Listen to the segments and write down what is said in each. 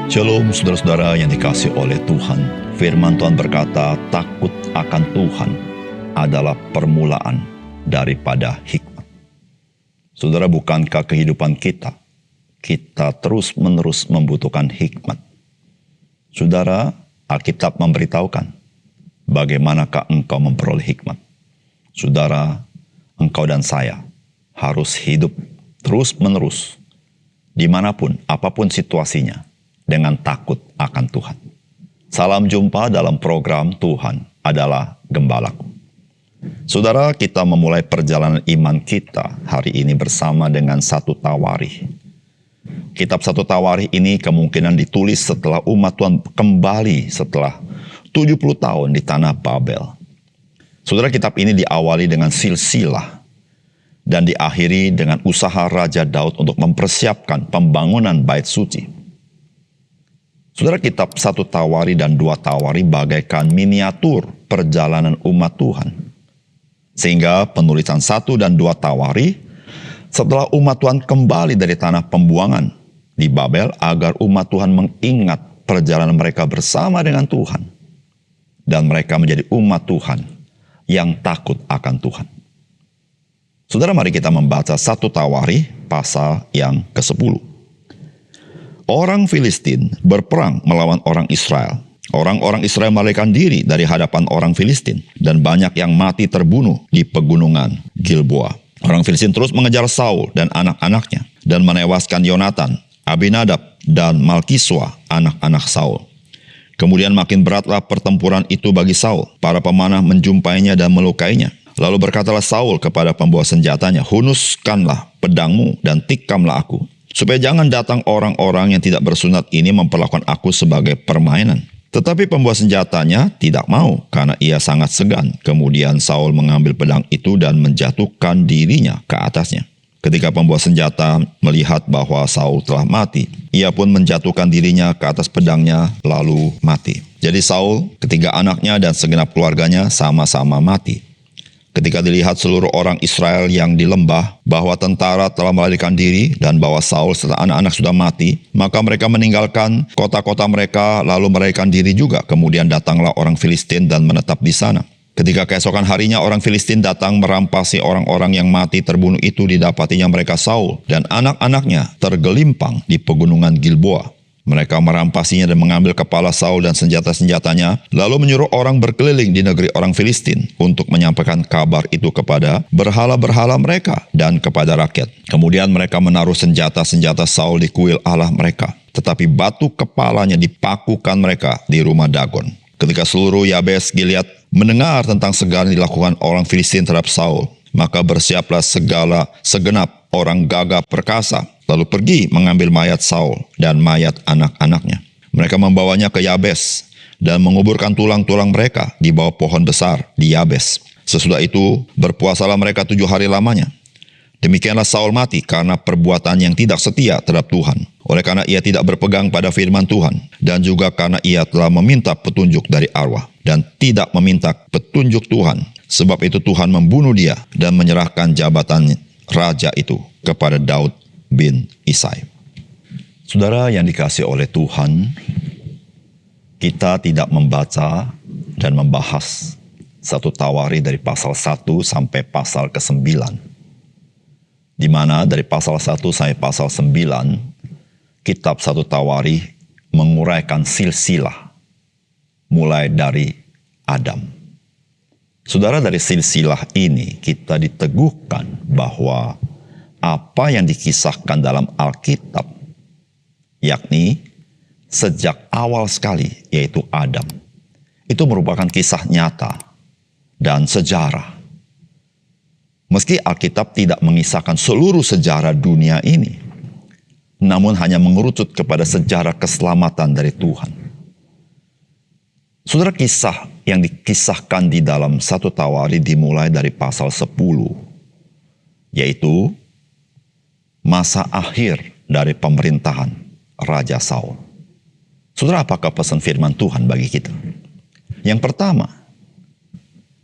Shalom saudara-saudara yang dikasihi oleh Tuhan. Firman Tuhan berkata, takut akan Tuhan adalah permulaan daripada hikmat. Saudara, bukankah kehidupan kita terus-menerus membutuhkan hikmat? Saudara, Alkitab memberitahukan, bagaimanakah engkau memperoleh hikmat? Saudara, engkau dan saya harus hidup terus-menerus, dimanapun, apapun situasinya, dengan takut akan Tuhan. Salam jumpa dalam program Tuhan adalah Gembalaku. Saudara, kita memulai perjalanan iman kita hari ini bersama dengan 1 Tawarikh. Kitab 1 Tawarikh ini kemungkinan ditulis setelah umat Tuhan kembali setelah 70 tahun di tanah Babel. Saudara, kitab ini diawali dengan silsilah dan diakhiri dengan usaha Raja Daud untuk mempersiapkan pembangunan bait suci. Saudara, kitab 1 Tawarikh dan 2 Tawarikh bagaikan miniatur perjalanan umat Tuhan. Sehingga penulisan 1 dan 2 Tawarikh setelah umat Tuhan kembali dari tanah pembuangan di Babel agar umat Tuhan mengingat perjalanan mereka bersama dengan Tuhan. Dan mereka menjadi umat Tuhan yang takut akan Tuhan. Saudara, mari kita membaca 1 Tawarikh pasal yang ke-10. Orang Filistin berperang melawan orang Israel. Orang-orang Israel melarikan diri dari hadapan orang Filistin, dan banyak yang mati terbunuh di pegunungan Gilboa. Orang Filistin terus mengejar Saul dan anak-anaknya, dan menewaskan Yonatan, Abinadab, dan Malkiswa, anak-anak Saul. Kemudian makin beratlah pertempuran itu bagi Saul. Para pemanah menjumpainya dan melukainya. Lalu berkatalah Saul kepada pembawa senjatanya, "Hunuskanlah pedangmu dan tikamlah aku, supaya jangan datang orang-orang yang tidak bersunat ini memperlakukan aku sebagai permainan." Tetapi pembawa senjatanya tidak mau, karena ia sangat segan. Kemudian Saul mengambil pedang itu dan menjatuhkan dirinya ke atasnya. Ketika pembawa senjata melihat bahwa Saul telah mati, ia pun menjatuhkan dirinya ke atas pedangnya lalu mati. Jadi Saul, ketiga anaknya dan segenap keluarganya sama-sama mati. Ketika dilihat seluruh orang Israel yang di lembah bahwa tentara telah melarikan diri dan bahwa Saul serta anak-anak sudah mati, maka mereka meninggalkan kota-kota mereka lalu melarikan diri juga. Kemudian datanglah orang Filistin dan menetap di sana. Ketika keesokan harinya orang Filistin datang merampasi orang-orang yang mati terbunuh itu, didapatinya mereka Saul dan anak-anaknya tergelimpang di pegunungan Gilboa. Mereka merampasinya dan mengambil kepala Saul dan senjata-senjatanya, lalu menyuruh orang berkeliling di negeri orang Filistin untuk menyampaikan kabar itu kepada berhala-berhala mereka dan kepada rakyat. Kemudian mereka menaruh senjata-senjata Saul di kuil Allah mereka, tetapi batu kepalanya dipakukan mereka di rumah Dagon. Ketika seluruh Yabes Gilead mendengar tentang segala yang dilakukan orang Filistin terhadap Saul, maka bersiaplah segenap orang gagah perkasa, lalu pergi mengambil mayat Saul dan mayat anak-anaknya. Mereka membawanya ke Yabes dan menguburkan tulang-tulang mereka di bawah pohon besar di Yabes. Sesudah itu berpuasalah mereka 7 hari lamanya. Demikianlah Saul mati karena perbuatan yang tidak setia terhadap Tuhan. Oleh karena ia tidak berpegang pada firman Tuhan, dan juga karena ia telah meminta petunjuk dari arwah dan tidak meminta petunjuk Tuhan. Sebab itu Tuhan membunuh dia dan menyerahkan jabatan raja itu kepada Daud bin Isai. Saudara yang dikasihi oleh Tuhan, kita tidak membaca dan membahas 1 Tawarikh dari pasal 1 sampai pasal ke-9. Di mana dari pasal 1 sampai pasal 9, kitab 1 Tawarikh menguraikan silsilah mulai dari Adam. Saudara, dari silsilah ini kita diteguhkan bahwa apa yang dikisahkan dalam Alkitab, yakni sejak awal sekali, yaitu Adam, itu merupakan kisah nyata dan sejarah. Meski Alkitab tidak mengisahkan seluruh sejarah dunia ini, namun hanya mengerucut kepada sejarah keselamatan dari Tuhan. Saudara, kisah yang dikisahkan di dalam 1 Tawarikh dimulai dari pasal 10, yaitu masa akhir dari pemerintahan Raja Saul. Saudara, apakah pesan firman Tuhan bagi kita? Yang pertama,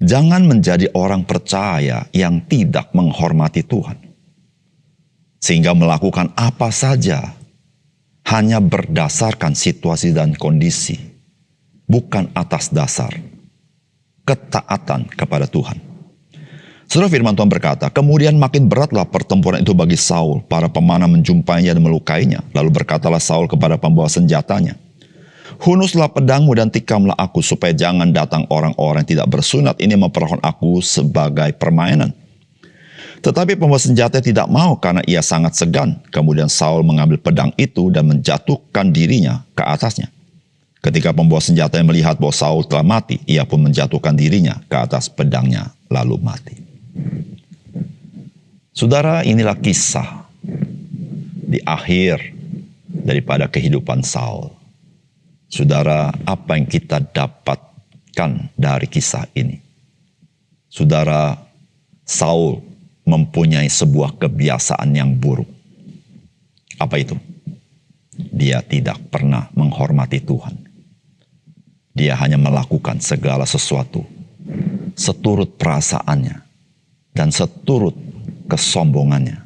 jangan menjadi orang percaya yang tidak menghormati Tuhan, sehingga melakukan apa saja hanya berdasarkan situasi dan kondisi, bukan atas dasar ketaatan kepada Tuhan. Saudara, firman Tuhan berkata, kemudian makin beratlah pertempuran itu bagi Saul. Para pemanah menjumpainya dan melukainya. Lalu berkatalah Saul kepada pembawa senjatanya, hunuslah pedangmu dan tikamlah aku, supaya jangan datang orang-orang yang tidak bersunat ini memperlakukan aku sebagai permainan. Tetapi pembawa senjata tidak mau karena ia sangat segan. Kemudian Saul mengambil pedang itu dan menjatuhkan dirinya ke atasnya. Ketika pembawa senjata melihat bahwa Saul telah mati, ia pun menjatuhkan dirinya ke atas pedangnya lalu mati. Saudara, inilah kisah di akhir daripada kehidupan Saul. Saudara, apa yang kita dapatkan dari kisah ini? Saudara, Saul mempunyai sebuah kebiasaan yang buruk. Apa itu? Dia tidak pernah menghormati Tuhan. Dia hanya melakukan segala sesuatu seturut perasaannya dan seturut kesombongannya,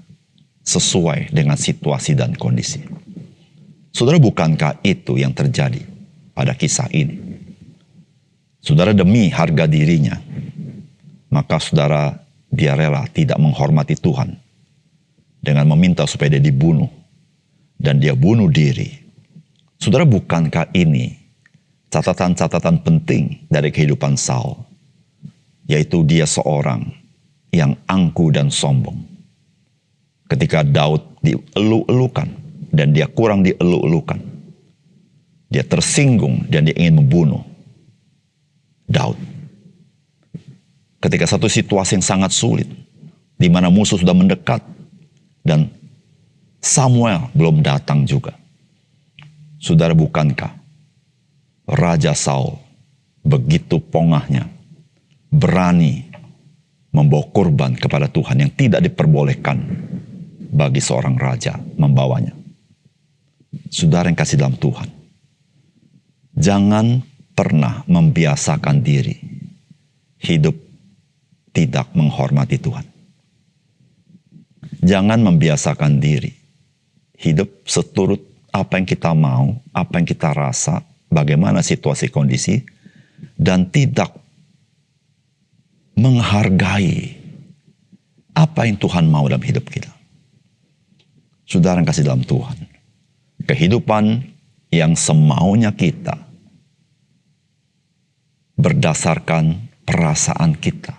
sesuai dengan situasi dan kondisi. Saudara, bukankah itu yang terjadi pada kisah ini? Saudara, demi harga dirinya, maka saudara, dia rela tidak menghormati Tuhan dengan meminta supaya dia dibunuh, dan dia bunuh diri. Saudara, bukankah ini catatan-catatan penting dari kehidupan Saul? Yaitu dia seorang yang angkuh dan sombong. Ketika Daud dielu-elukan dan dia kurang dielu-elukan, dia tersinggung dan dia ingin membunuh Daud. Ketika satu situasi yang sangat sulit, di mana musuh sudah mendekat dan Samuel belum datang juga. Saudara, bukankah Raja Saul begitu pongahnya berani membawa korban kepada Tuhan yang tidak diperbolehkan bagi seorang raja membawanya? Saudara yang kasih dalam Tuhan, jangan pernah membiasakan diri hidup tidak menghormati Tuhan. Jangan membiasakan diri hidup seturut apa yang kita mau, apa yang kita rasa, bagaimana situasi kondisi, dan tidak menghargai apa yang Tuhan mau dalam hidup kita. Saudara yang kasih dalam Tuhan, kehidupan yang semaunya kita, berdasarkan perasaan kita,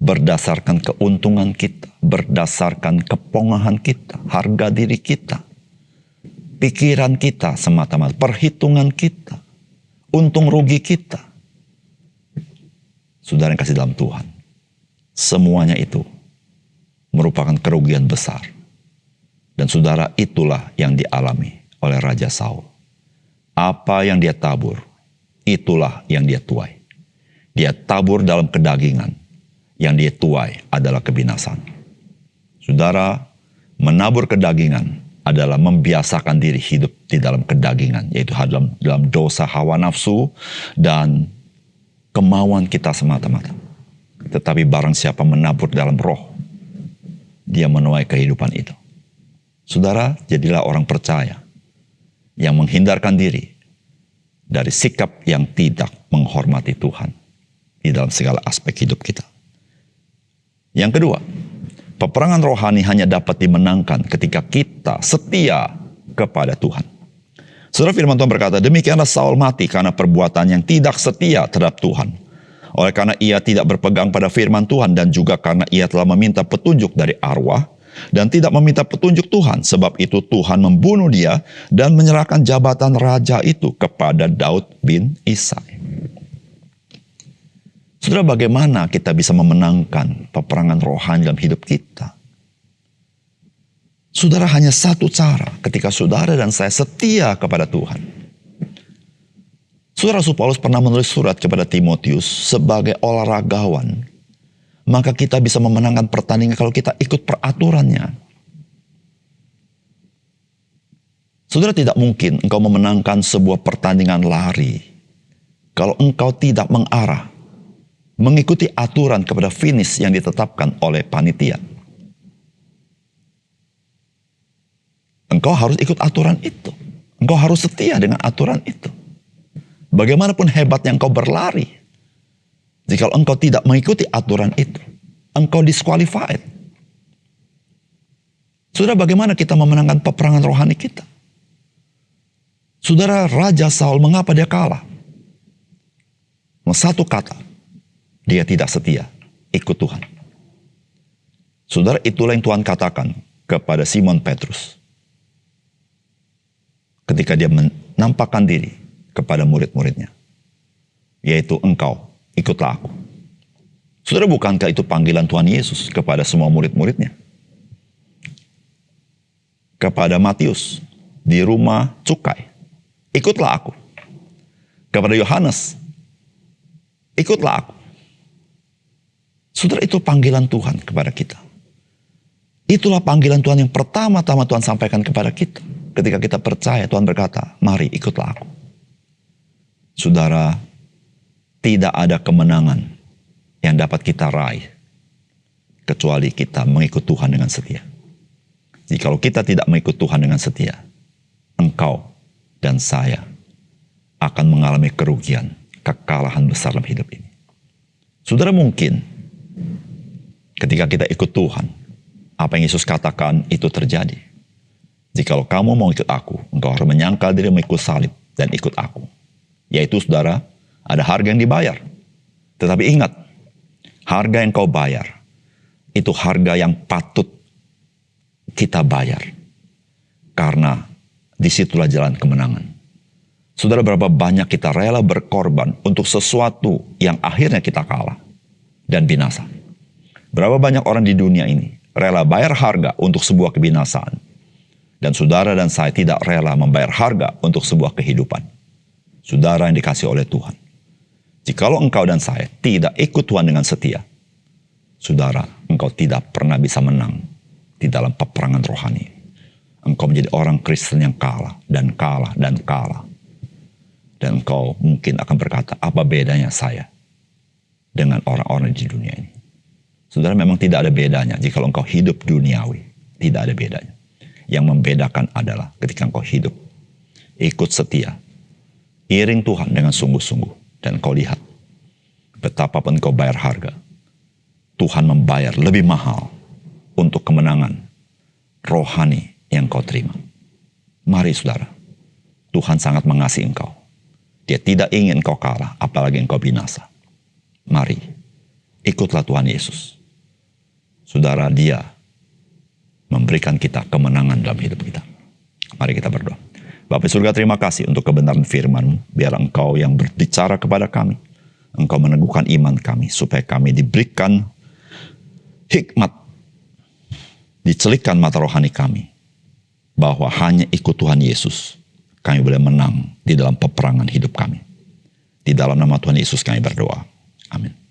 berdasarkan keuntungan kita, berdasarkan kepongahan kita, harga diri kita, pikiran kita semata-mata, perhitungan kita, untung rugi kita. Saudara yang kasih dalam Tuhan, semuanya itu merupakan kerugian besar. Dan saudara, itulah yang dialami oleh Raja Saul. Apa yang dia tabur, itulah yang dia tuai. Dia tabur dalam kedagingan, yang dia tuai adalah kebinasan. Saudara, menabur kedagingan adalah membiasakan diri hidup di dalam kedagingan, yaitu dalam dosa hawa nafsu dan kemauan kita semata-mata. Tetapi barang siapa menabur dalam roh, dia menuai kehidupan itu. Saudara, jadilah orang percaya yang menghindarkan diri dari sikap yang tidak menghormati Tuhan di dalam segala aspek hidup kita. Yang kedua, peperangan rohani hanya dapat dimenangkan ketika kita setia kepada Tuhan. Saudara, firman Tuhan berkata, demikianlah Saul mati karena perbuatan yang tidak setia terhadap Tuhan. Oleh karena ia tidak berpegang pada firman Tuhan dan juga karena ia telah meminta petunjuk dari arwah dan tidak meminta petunjuk Tuhan. Sebab itu Tuhan membunuh dia dan menyerahkan jabatan raja itu kepada Daud bin Isai. Saudara, bagaimana kita bisa memenangkan peperangan rohani dalam hidup kita? Saudara, hanya satu cara ketika saudara dan saya setia kepada Tuhan. Saudara, Rasul Paulus pernah menulis surat kepada Timotius sebagai olahragawan. Maka kita bisa memenangkan pertandingan kalau kita ikut peraturannya. Saudara, tidak mungkin engkau memenangkan sebuah pertandingan lari kalau engkau tidak mengarah, mengikuti aturan kepada finish yang ditetapkan oleh panitia. Engkau harus ikut aturan itu. Engkau harus setia dengan aturan itu. Bagaimanapun hebatnya engkau berlari, jika engkau tidak mengikuti aturan itu, engkau disqualified. Saudara, bagaimana kita memenangkan peperangan rohani kita? Saudara, Raja Saul, mengapa dia kalah? Satu kata, dia tidak setia, ikut Tuhan. Saudara, itulah yang Tuhan katakan kepada Simon Petrus ketika dia menampakkan diri kepada murid-muridnya, yaitu engkau, ikutlah aku. Saudara, bukankah itu panggilan Tuhan Yesus kepada semua murid-muridnya? Kepada Matius di rumah cukai, ikutlah aku. Kepada Yohanes, ikutlah aku. Saudara, itu panggilan Tuhan kepada kita. Itulah panggilan Tuhan yang pertama-tama Tuhan sampaikan kepada kita. Ketika kita percaya, Tuhan berkata, mari ikutlah aku. Saudara, tidak ada kemenangan yang dapat kita raih kecuali kita mengikut Tuhan dengan setia. Jikalau kita tidak mengikut Tuhan dengan setia, engkau dan saya akan mengalami kerugian, kekalahan besar dalam hidup ini. Saudara, mungkin ketika kita ikut Tuhan, apa yang Yesus katakan itu terjadi. Jikalau kamu mau ikut aku, engkau harus menyangkal diri, mengikut salib, dan ikut aku. Yaitu, saudara, ada harga yang dibayar. Tetapi ingat, harga yang kau bayar, itu harga yang patut kita bayar. Karena disitulah jalan kemenangan. Saudara, berapa banyak kita rela berkorban untuk sesuatu yang akhirnya kita kalah dan binasa. Berapa banyak orang di dunia ini rela bayar harga untuk sebuah kebinasaan. Dan saudara dan saya tidak rela membayar harga untuk sebuah kehidupan. Saudara yang dikasih oleh Tuhan, jikalau engkau dan saya tidak ikut Tuhan dengan setia, saudara, engkau tidak pernah bisa menang di dalam peperangan rohani. Engkau menjadi orang Kristen yang kalah dan kalah dan kalah. Dan engkau mungkin akan berkata, apa bedanya saya dengan orang-orang di dunia ini? Saudara, memang tidak ada bedanya jika engkau hidup duniawi. Tidak ada bedanya. Yang membedakan adalah ketika engkau hidup, ikut setia, iring Tuhan dengan sungguh-sungguh. Dan engkau lihat, betapapun engkau bayar harga, Tuhan membayar lebih mahal untuk kemenangan rohani yang kau terima. Mari saudara, Tuhan sangat mengasihi engkau. Dia tidak ingin engkau kalah, apalagi engkau binasa. Mari, ikutlah Tuhan Yesus. Saudara, dia memberikan kita kemenangan dalam hidup kita. Mari kita berdoa. Bapa surga, terima kasih untuk kebenaran firman-Mu. Biar engkau yang berbicara kepada kami. Engkau meneguhkan iman kami, supaya kami diberikan hikmat, dicelikkan mata rohani kami, bahwa hanya ikut Tuhan Yesus kami boleh menang di dalam peperangan hidup kami. Di dalam nama Tuhan Yesus kami berdoa. Amin.